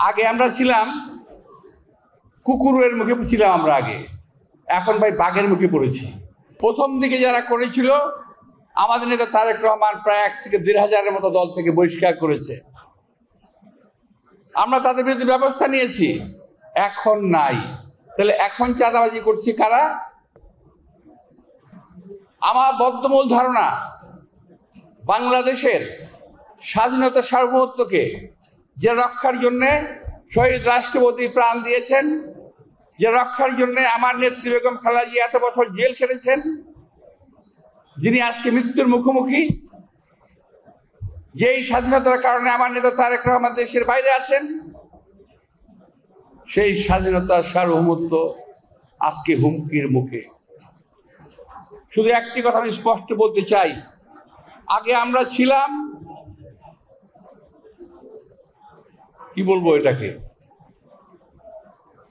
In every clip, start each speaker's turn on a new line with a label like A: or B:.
A: আগে আমরা ছিলাম কুকুরের মুখে ছিলাম আমরা আগে, এখন ভাই বাঘের মুখে পড়েছি। প্রথম দিকে যারা করেছিল আমাদের নেতা তারেক রহমান প্রায় 1 থেকে 1,500-এর মতো দল থেকে বহিষ্কার করেছে। আমরা তাদের বিরুদ্ধে ব্যবস্থা নিয়েছি, এখন নাই। তাহলে এখন চাঁদাবাজি করছি কারা? আমার বদ্ধমূল ধারণা, বাংলাদেশের স্বাধীনতা সার্বভৌমত্বকে যে রক্ষার জন্য শহীদ রাষ্ট্রপতি প্রাণ দিয়েছেন, যে রক্ষার জন্য আমার নেত্রী বেগম খালেদা জিয়া এত বছর জেল খেটেছেন, যিনি আজকে মৃত্যুর মুখোমুখি, যেই স্বাধীনতার কারণে আমার নেতা তারেক রহমান দেশের বাইরে আছেন, সেই স্বাধীনতার সার্বভৌমত্ব আজকে হুমকির মুখে। শুধু একটি কথা আমি স্পষ্ট বলতে চাই, আগে আমরা ছিলাম, কি বলবো এটাকে,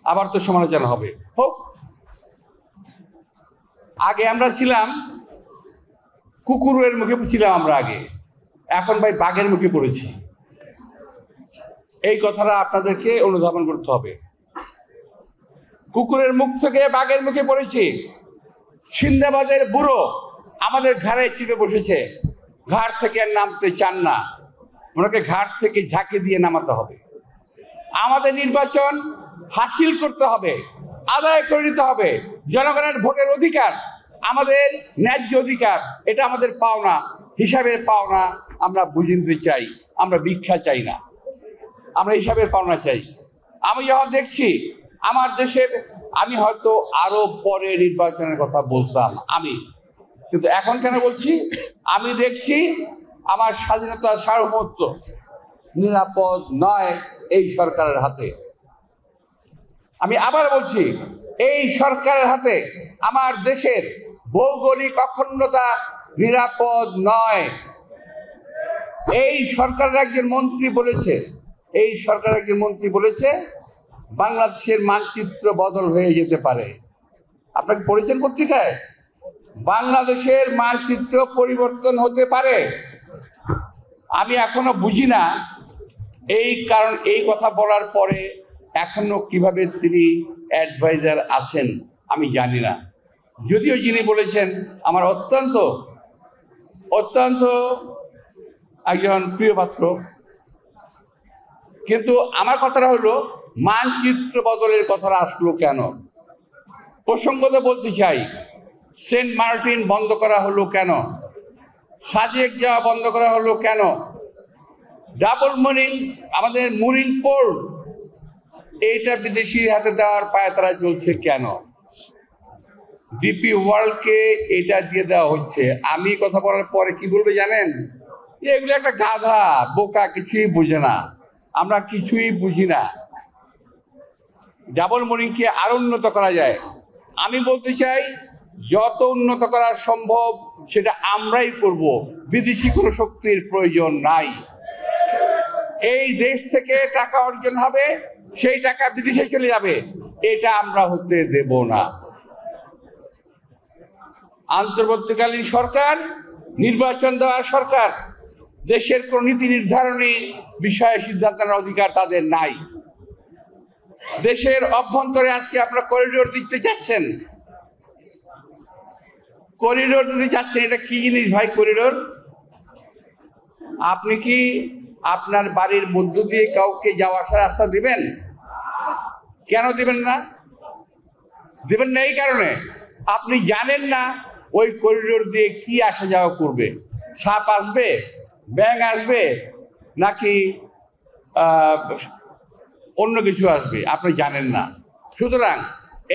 A: আবার তো সমালোচনা হবে হোক। আগে আমরা ছিলাম কুকুরের মুখে ছিলাম আমরা আগে, এখন ভাই বাঘের মুখে পড়েছি। এই কথাটা আপনাদেরকে অনুধাবন করতে হবে। কুকুরের মুখ থেকে বাঘের মুখে পড়েছি। সিন্দাবাদের বুড়ো আমাদের ঘাড়ে চিপে বসেছে, ঘাট থেকে আর নামতে চান না, ওনাকে ঘাট থেকে ঝাঁকে দিয়ে নামাতে হবে। আমাদের নির্বাচন হাসিল করতে হবে, আদায় করে নিতে হবে। জনগণের ভোটের অধিকার আমাদের ন্যায্য অধিকার, এটা আমাদের পাওনা, হিসাবের পাওনা আমরা বুঝে নিতে চাই। আমরা ভিক্ষা চাই না, আমরা হিসাবের পাওনা চাই। আমি যখন দেখছি আমার দেশের, আমি হয়তো আরো পরে নির্বাচনের কথা বলতাম কিন্তু এখন কেন বলছি, আমি দেখছি আমার স্বাধীনতার সার্বভৌমত্ব নিরাপদ নয় এই সরকারের হাতে। আমি আবার বলছি, এই সরকারের হাতে আমার দেশের ভৌগোলিক অখণ্ডতা নিরাপদ নয়। এই সরকারের একজন মন্ত্রী বলেছে বাংলাদেশের মানচিত্র বদল হয়ে যেতে পারে। আপনাকে পড়েছেন পত্রিকায়? বাংলাদেশের মানচিত্র পরিবর্তন হতে পারে। আমি এখনো বুঝি না এই কথা বলার পরে এখনো কিভাবে তিনি অ্যাডভাইজার আছেন আমি জানি না। যদিও যিনি বলেছেন আমার অত্যন্ত একজন প্রিয় পাত্র, কিন্তু আমার কথাটা হলো মানচিত্র বদলের কথাটা আসলো কেন? প্রসঙ্গত বলতে চাই, সেন্ট মার্টিন বন্ধ করা হলো কেন? সাজেক যাওয়া বন্ধ করা হলো কেন? ডাবল মুরিং, আমাদের মুরিং পোর্ট, এইটা বিদেশি হাতে দেওয়ার পায়তারা চলছে কেন? ডিপি ওয়ার্ল্ডকে এটা দিয়ে দেওয়া হচ্ছে। আমি কথা বলার পরে কি বলবে জানেন? এগুলো একটা গাধা, বোকা, কিছুই বুঝে না, আমরা কিছুই বুঝি না। ডাবল মুরিংকে আরো উন্নত করা যায়। আমি বলতে চাই, যত উন্নত করা সম্ভব সেটা আমরাই করব, বিদেশি কোনো শক্তির প্রয়োজন নাই। এই দেশ থেকে টাকা অর্জন হবে, সেই টাকা বিদেশে চলে যাবে, এটা আমরা হতে দেব না। অন্তর্বর্তীকালীন সরকার, নির্বাচন দেওয়া সরকার, দেশের কোন নীতি নির্ধারণী বিষয়ে সিদ্ধান্ত নেওয়ার অধিকার তাদের নাই। দেশের অভ্যন্তরে আজকে আপনারা করিডোর দিতে চাচ্ছেন, এটা কি জিনিস ভাই? করিডোর আপনি কি আপনার বাড়ির মধ্য দিয়ে কাউকে যাওয়া আসার রাস্তা দিবেন? কেন দিবেন না? এই কারণে আপনি জানেন না ওই করিডোর দিয়ে কি আসা যাওয়া করবে। সাপ আসবে, ব্যাঙ আসবে, নাকি অন্য কিছু আসবে, আপনি জানেন না। সুতরাং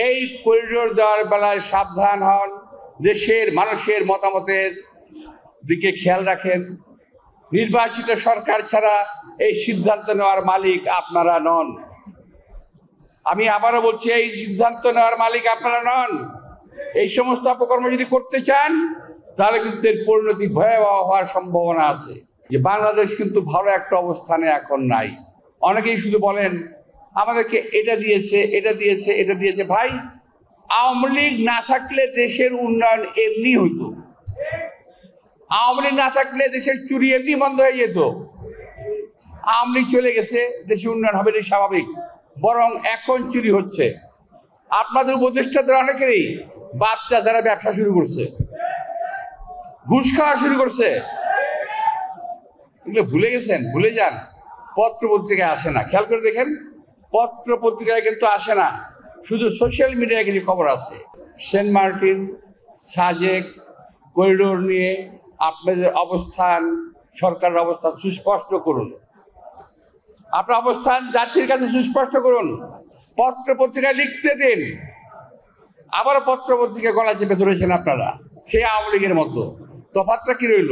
A: এই করিডোর দেওয়ার বেলায় সাবধান হন, দেশের মানুষের মতামতের দিকে খেয়াল রাখেন। নির্বাচিত সরকার ছাড়া এই সিদ্ধান্ত নেওয়ার মালিক আপনারা নন। আমি আবারও বলছি, এই সিদ্ধান্ত নেওয়ার মালিক আপনারা নন। এই সমস্ত অপকর্ম যদি করতে চান তাহলে কিন্তু এর পরিণতি ভয়াবহ হওয়ার সম্ভাবনা আছে। যে বাংলাদেশ কিন্তু ভালো একটা অবস্থানে এখন নাই। অনেকেই শুধু বলেন আমাদেরকে এটা দিয়েছে। ভাই, আওয়ামী লীগ না থাকলে দেশের উন্নয়ন এমনি হইতো। আওয়ামী লীগ না থাকলে দেশের চুরি এমনি বন্ধ হয়ে যেত। আওয়ামী লীগ চলে গেছে, দেশে উন্নয়ন হবে, এটাই স্বাভাবিক। বরং এখন চুরি হচ্ছে। আপনাদের উপদেষ্টাদের অনেকেরই বাচ্চা যারা ব্যবসা শুরু করছে, ঘুষ খাওয়া শুরু করছে। এগুলো ভুলে গেছেন, ভুলে যান। পত্র পত্রিকায় আসে না, খেয়াল করে দেখেন, পত্র পত্রিকায় কিন্তু আসে না, শুধু সোশ্যাল মিডিয়ায় কিছু খবর আছে। সেন্ট মার্টিন, সাজেক করিডোর নিয়ে আপনাদের অবস্থান, সরকারের অবস্থান সুস্পষ্ট করুন। আপনার অবস্থান জাতির কাছে সুস্পষ্ট করুন, পত্র পত্রিকায় লিখতে দিন। আবারও পত্র পত্রিকায় গলা চেপে ধরেছেন আপনারা, সেই আওয়ামী লীগের মতো। তফাৎটা কি রইল?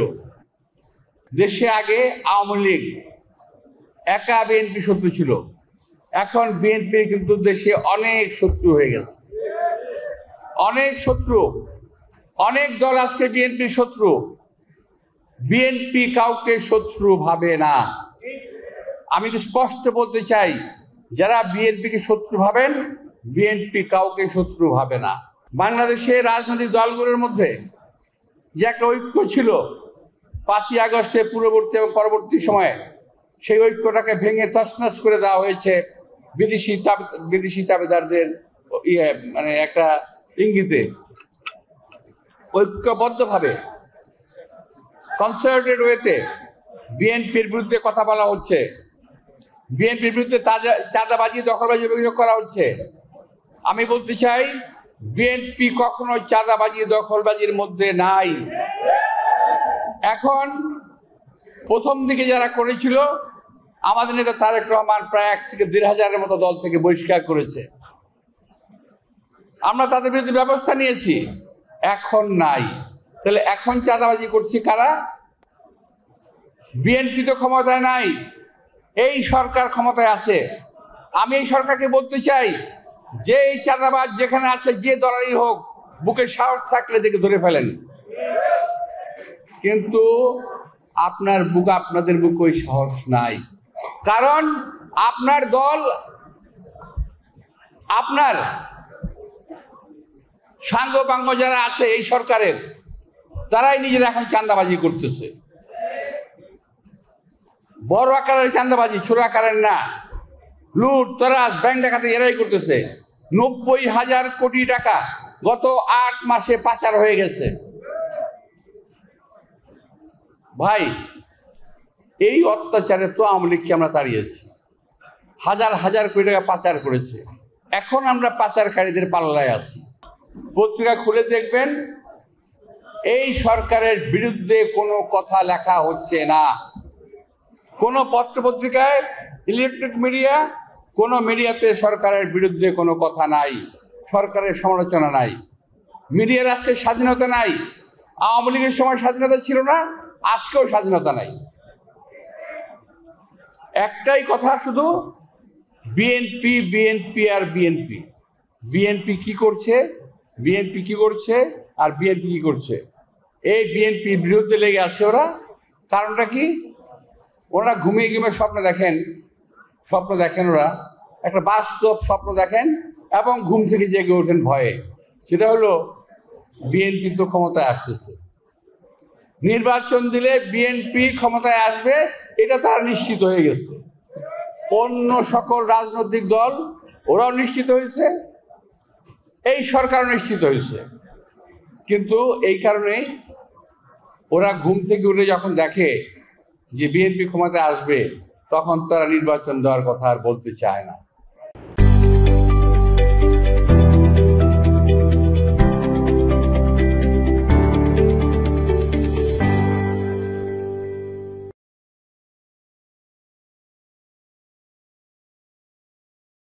A: দেশে আগে আওয়ামী লীগ একা বিএনপি শত্রু ছিল, এখন বিএনপি কিন্তু দেশে অনেক শত্রু হয়ে গেছে, অনেক শত্রু, অনেক দল আজকে বিএনপি শত্রু। বিএনপি কাউকে শত্রু ভাবে না। আমি তো স্পষ্ট বলতে চাই, যারা বিএনপিকে শত্রু ভাবেন, বিএনপি কাউকে শত্রু ভাবে না। বাংলাদেশের রাজনৈতিক দলগুলোর মধ্যে যে একটা ঐক্য ছিল 5ই আগস্টে পূর্ববর্তী এবং পরবর্তী সময়ে, সেই ঐক্যটাকে ভেঙে তছনছ করে দেওয়া হয়েছে বিদেশি তাবেদারদের মানে একটা ইঙ্গিতে। ঐক্যবদ্ধভাবে কনসার্টেড ওয়েতে বিএনপির বিরুদ্ধে কথা বলা হচ্ছে, বিএনপির বিরুদ্ধে চাঁদাবাজি, দখলবাজি অভিযোগ করা হচ্ছে। আমি বলতে চাই, বিএনপি কখনো চাঁদাবাজি, দখলবাজির মধ্যে নাই। এখন প্রথম দিকে যারা করেছিল, আমাদের নেতা তারেক রহমান প্রায় 1 থেকে 1,500-এর মতো দল থেকে বহিষ্কার করেছে। আমরা তাদের বিরুদ্ধে ব্যবস্থা নিয়েছি, এখন নাই। তাহলে এখন চাঁদাবাজি করছে কারা? বিএনপি তো ক্ষমতায় নাই, এই সরকার ক্ষমতায় আছে। আমি এই সরকারকে বলতে চাই, যে এই চাঁদাবাজ যেখানে আছে, যে দলেরই হোক, বুকে সাহস থাকলে দেখে ধরে ফেলেন। কিন্তু আপনাদের বুকে ওই সাহস নাই, কারণ আপনার দল, আপনার সাঙ্গপাঙ্গ যারা আছে এই সরকারের, তারাই নিজেরা এখন চাঁদাবাজি করতেছে। বড় আকারের চাঁদাবাজি, ছোট আকারের না। লুট, তরাজ, ব্যাংক ডাকাতি এরাই করতেছে। 90,000 কোটি টাকা গত 8 মাসে পাচার হয়ে গেছে। ভাই, এই অত্যাচারে তো আওয়ামী লীগকে আমরা তাড়িয়েছি, হাজার হাজার কোটি টাকা পাচার করেছে। এখন আমরা পাচারকারীদের পাল্লায় আছি। পত্রিকা খুলে দেখবেন, এই সরকারের বিরুদ্ধে কোনো কথা লেখা হচ্ছে না। কোনো পত্রপত্রিকায়, ইলেকট্রনিক মিডিয়া, কোনো মিডিয়াতে সরকারের বিরুদ্ধে কোনো কথা নাই, সরকারের সমালোচনা নাই। মিডিয়ার আজকে স্বাধীনতা নাই। আওয়ামী লীগের সময় স্বাধীনতা ছিল না, আজকেও স্বাধীনতা নাই। একটাই কথা শুধু, বিএনপি, বিএনপি আর বিএনপি। বিএনপি কি করছে, বিএনপি কি করছে, আর বিএনপি কি করছে? এই বিএনপির বিরুদ্ধে লেগে আছে ওরা। কারণটা কি? ওরা ঘুমিয়ে ঘুমিয়ে স্বপ্ন দেখেন, ওরা একটা বাস্তব স্বপ্ন দেখেন এবং ঘুম থেকে জেগে ওঠেন ভয়ে। সেটা হলো, বিএনপি তো ক্ষমতায় আসতেছে, নির্বাচন দিলে বিএনপি ক্ষমতায় আসবে, এটা তারা নিশ্চিত হয়ে গেছে। অন্য সকল রাজনৈতিক দল ওরাও নিশ্চিত হয়েছে, এই সরকারও নিশ্চিত হয়েছে। কিন্তু এই কারণেই ওরা ঘুম থেকে উঠে যখন দেখে যে বিএনপি ক্ষমতায় আসবে, তখন তারা নির্বাচন দেওয়ার কথা আর বলতে চায় না।